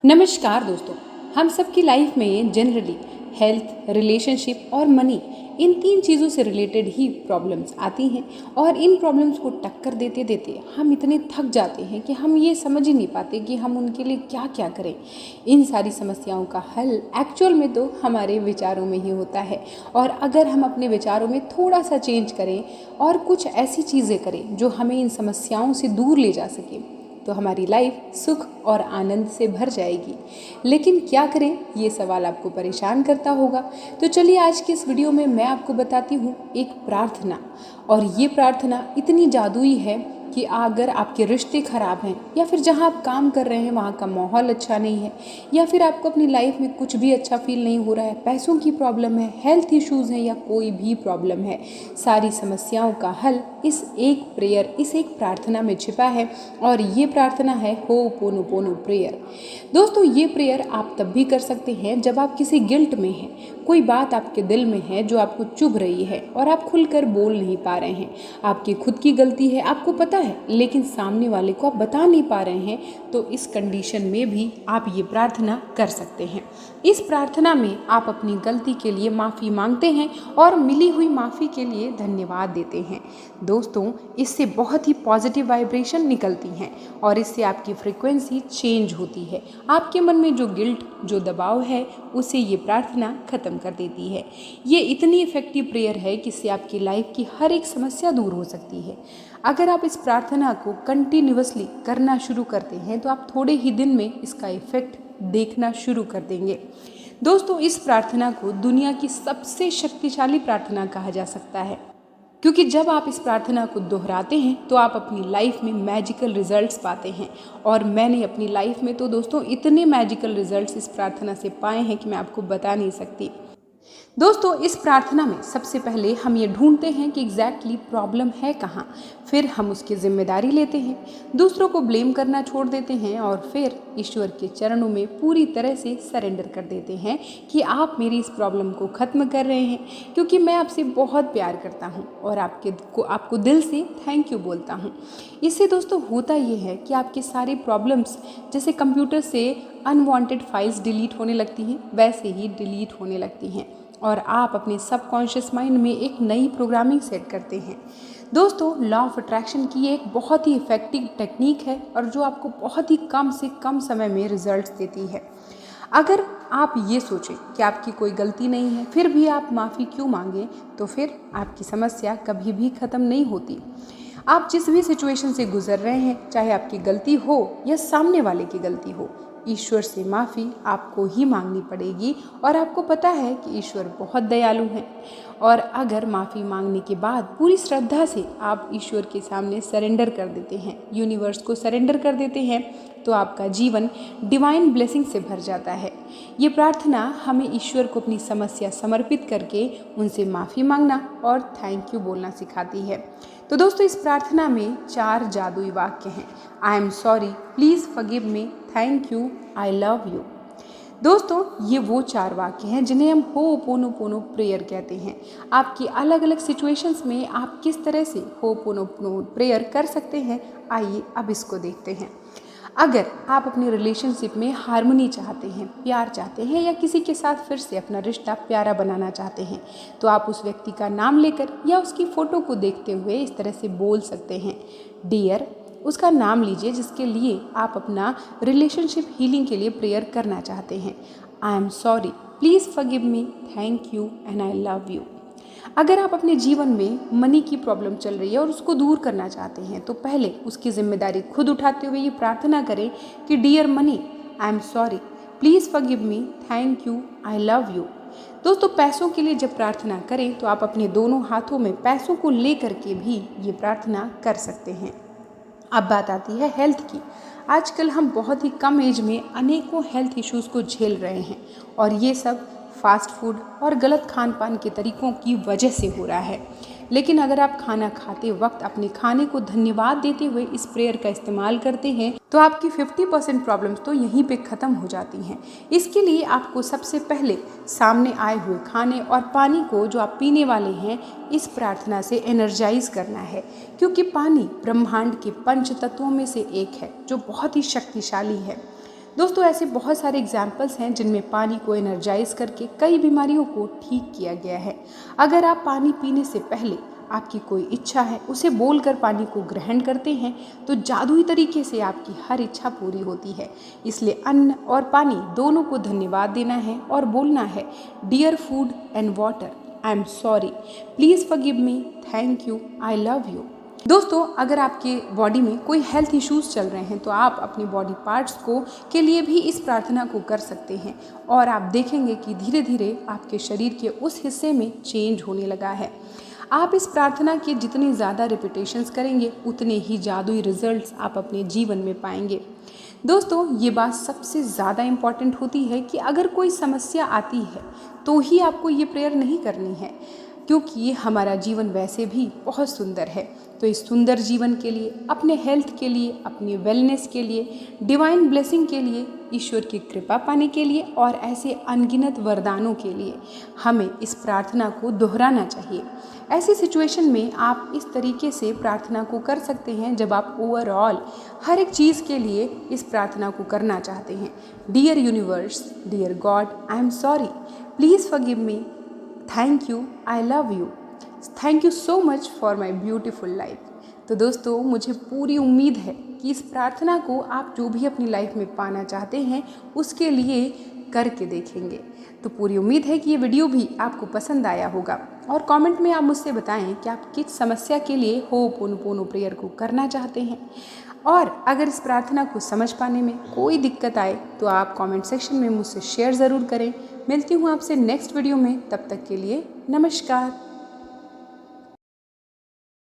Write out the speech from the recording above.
नमस्कार दोस्तों। हम सबकी लाइफ में जनरली हेल्थ, रिलेशनशिप और मनी, इन तीन चीज़ों से रिलेटेड ही प्रॉब्लम्स आती हैं और इन प्रॉब्लम्स को टक्कर देते देते हम इतने थक जाते हैं कि हम ये समझ ही नहीं पाते कि हम उनके लिए क्या क्या करें। इन सारी समस्याओं का हल एक्चुअल में तो हमारे विचारों में ही होता है, और अगर हम अपने विचारों में थोड़ा सा चेंज करें और कुछ ऐसी चीज़ें करें जो हमें इन समस्याओं से दूर ले जा सके, तो हमारी लाइफ सुख और आनंद से भर जाएगी। लेकिन क्या करें, ये सवाल आपको परेशान करता होगा। तो चलिए आज की इस वीडियो में मैं आपको बताती हूँ एक प्रार्थना, और ये प्रार्थना इतनी जादुई है कि अगर आपके रिश्ते ख़राब हैं, या फिर जहाँ आप काम कर रहे हैं वहाँ का माहौल अच्छा नहीं है, या फिर आपको अपनी लाइफ में कुछ भी अच्छा फील नहीं हो रहा है, पैसों की प्रॉब्लम है, हेल्थ इश्यूज़ हैं, या कोई भी प्रॉब्लम है, सारी समस्याओं का हल इस एक प्रेयर, इस एक प्रार्थना में छिपा है। और ये प्रार्थना है होपोनोपोनो प्रेयर। दोस्तों, ये प्रेयर आप तब भी कर सकते हैं जब आप किसी गिल्ट में हैं, कोई बात आपके दिल में है जो आपको चुभ रही है और आप खुलकर बोल नहीं पा रहे हैं, आपकी खुद की गलती है, आपको पता है, लेकिन सामने वाले को आप बता नहीं पा रहे हैं। तो इस कंडीशन में भी आप ये प्रार्थना कर सकते हैं। इस प्रार्थना में आप अपनी गलती के लिए माफ़ी मांगते हैं और मिली हुई माफ़ी के लिए धन्यवाद देते हैं। दोस्तों, इससे बहुत ही पॉजिटिव वाइब्रेशन निकलती हैं और इससे आपकी फ्रीक्वेंसी चेंज होती है। आपके मन में जो गिल्ट, जो दबाव है, उसे ये प्रार्थना ख़त्म कर देती है। ये इतनी इफ़ेक्टिव प्रेयर है कि इससे आपकी लाइफ की हर एक समस्या दूर हो सकती है। अगर आप इस प्रार्थना को कंटिन्यूअसली करना शुरू करते हैं तो आप थोड़े ही दिन में इसका इफ़ेक्ट देखना शुरू कर देंगे। दोस्तों, इस प्रार्थना को दुनिया की सबसे शक्तिशाली प्रार्थना कहा जा सकता है, क्योंकि जब आप इस प्रार्थना को दोहराते हैं तो आप अपनी लाइफ में मैजिकल रिजल्ट्स पाते हैं। और मैंने अपनी लाइफ में तो दोस्तों इतने मैजिकल रिजल्ट्स इस प्रार्थना से पाए हैं कि मैं आपको बता नहीं सकती। दोस्तों, इस प्रार्थना में सबसे पहले हम ये ढूंढते हैं कि एग्जैक्टली प्रॉब्लम है कहाँ, फिर हम उसकी जिम्मेदारी लेते हैं, दूसरों को ब्लेम करना छोड़ देते हैं और फिर ईश्वर के चरणों में पूरी तरह से सरेंडर कर देते हैं कि आप मेरी इस प्रॉब्लम को ख़त्म कर रहे हैं, क्योंकि मैं आपसे बहुत प्यार करता हूँ और आपको दिल से थैंक यू बोलता हूँ। इससे दोस्तों होता ये है कि आपकी सारी प्रॉब्लम्स जैसे कंप्यूटर से अनवांटेड फाइल्स डिलीट होने लगती हैं, वैसे ही डिलीट होने लगती हैं और आप अपने सबकॉन्शियस माइंड में एक नई प्रोग्रामिंग सेट करते हैं। दोस्तों, लॉ ऑफ अट्रैक्शन की एक बहुत ही इफ़ेक्टिव टेक्निक है और जो आपको बहुत ही कम से कम समय में रिजल्ट्स देती है। अगर आप ये सोचें कि आपकी कोई गलती नहीं है, फिर भी आप माफ़ी क्यों मांगें, तो फिर आपकी समस्या कभी भी ख़त्म नहीं होती। आप जिस भी सिचुएशन से गुजर रहे हैं, चाहे आपकी गलती हो या सामने वाले की गलती हो, ईश्वर से माफ़ी आपको ही मांगनी पड़ेगी। और आपको पता है कि ईश्वर बहुत दयालु हैं, और अगर माफ़ी मांगने के बाद पूरी श्रद्धा से आप ईश्वर के सामने सरेंडर कर देते हैं, यूनिवर्स को सरेंडर कर देते हैं, तो आपका जीवन डिवाइन ब्लेसिंग से भर जाता है। ये प्रार्थना हमें ईश्वर को अपनी समस्या समर्पित करके उनसे माफ़ी मांगना और थैंक यू बोलना सिखाती है। तो दोस्तों, इस प्रार्थना में 4 जादुई वाक्य हैं। आई am sorry, please forgive me, thank you, I love you. दोस्तों, ये वो 4 वाक्य हैं जिन्हें हम होपोनोपोनो प्रेयर कहते हैं। आपकी अलग अलग सिचुएशंस में आप किस तरह से होपोनोपोनो प्रेयर कर सकते हैं, आइए अब इसको देखते हैं। अगर आप अपने रिलेशनशिप में हार्मनी चाहते हैं, प्यार चाहते हैं, या किसी के साथ फिर से अपना रिश्ता प्यारा बनाना चाहते हैं, तो आप उस व्यक्ति का नाम लेकर या उसकी फ़ोटो को देखते हुए इस तरह से बोल सकते हैं। डियर, उसका नाम लीजिए जिसके लिए आप अपना रिलेशनशिप हीलिंग के लिए प्रेयर करना चाहते हैं। आई am sorry, please forgive me, thank you and I love you. अगर आप अपने जीवन में मनी की प्रॉब्लम चल रही है और उसको दूर करना चाहते हैं, तो पहले उसकी जिम्मेदारी खुद उठाते हुए ये प्रार्थना करें कि dear money, I am sorry, please forgive me, thank you, I love you. दोस्तों, पैसों के लिए जब प्रार्थना करें तो आप अपने दोनों हाथों में पैसों को ले करके भी ये प्रार्थना कर सकते हैं। अब बात आती है हेल्थ की। आजकल हम बहुत ही कम एज में अनेकों हेल्थ इश्यूज़ को झेल रहे हैं, और ये सब फास्ट फूड और गलत खान पान के तरीक़ों की वजह से हो रहा है। लेकिन अगर आप खाना खाते वक्त अपने खाने को धन्यवाद देते हुए इस प्रेयर का इस्तेमाल करते हैं, तो आपकी 50% प्रॉब्लम्स तो यहीं पे ख़त्म हो जाती हैं। इसके लिए आपको सबसे पहले सामने आए हुए खाने और पानी को जो आप पीने वाले हैं, इस प्रार्थना से एनर्जाइज करना है, क्योंकि पानी ब्रह्मांड के 5 तत्वों में से एक है जो बहुत ही शक्तिशाली है। दोस्तों ऐसे बहुत सारे एग्जाम्पल्स हैं जिनमें पानी को एनर्जाइज करके कई बीमारियों को ठीक किया गया है। अगर आप पानी पीने से पहले आपकी कोई इच्छा है उसे बोलकर पानी को ग्रहण करते हैं तो जादुई तरीके से आपकी हर इच्छा पूरी होती है। इसलिए अन्न और पानी दोनों को धन्यवाद देना है और बोलना है, dear food and water, I am sorry, please forgive me, thank you, I love you. दोस्तों अगर आपके बॉडी में कोई हेल्थ इश्यूज़ चल रहे हैं तो आप अपने बॉडी पार्ट्स को के लिए भी इस प्रार्थना को कर सकते हैं और आप देखेंगे कि धीरे धीरे आपके शरीर के उस हिस्से में चेंज होने लगा है। आप इस प्रार्थना के जितने ज़्यादा रिपीटेशंस करेंगे उतने ही जादुई रिजल्ट्स आप अपने जीवन में पाएंगे। दोस्तों ये बात सबसे ज़्यादा इम्पॉर्टेंट होती है कि अगर कोई समस्या आती है तो ही आपको ये प्रेयर नहीं करनी है, क्योंकि ये हमारा जीवन वैसे भी बहुत सुंदर है। तो इस सुंदर जीवन के लिए, अपने हेल्थ के लिए, अपने वेलनेस के लिए, डिवाइन ब्लेसिंग के लिए, ईश्वर की कृपा पाने के लिए और ऐसे अनगिनत वरदानों के लिए हमें इस प्रार्थना को दोहराना चाहिए। ऐसी सिचुएशन में आप इस तरीके से प्रार्थना को कर सकते हैं जब आप ओवरऑल हर एक चीज़ के लिए इस प्रार्थना को करना चाहते हैं। Dear universe, dear God, I am sorry, please forgive me, thank you, I love you, thank you so much for my beautiful life. तो दोस्तों मुझे पूरी उम्मीद है कि इस प्रार्थना को आप जो भी अपनी लाइफ में पाना चाहते हैं उसके लिए करके देखेंगे। तो पूरी उम्मीद है कि ये वीडियो भी आपको पसंद आया होगा और कमेंट में आप मुझसे बताएं कि आप किस समस्या के लिए होपोनोपोनो प्रेयर को करना चाहते हैं। और अगर इस प्रार्थना को समझ पाने में कोई दिक्कत आए तो आप कमेंट सेक्शन में मुझसे शेयर ज़रूर करें। मिलती हूँ आपसे नेक्स्ट वीडियो में, तब तक के लिए नमस्कार।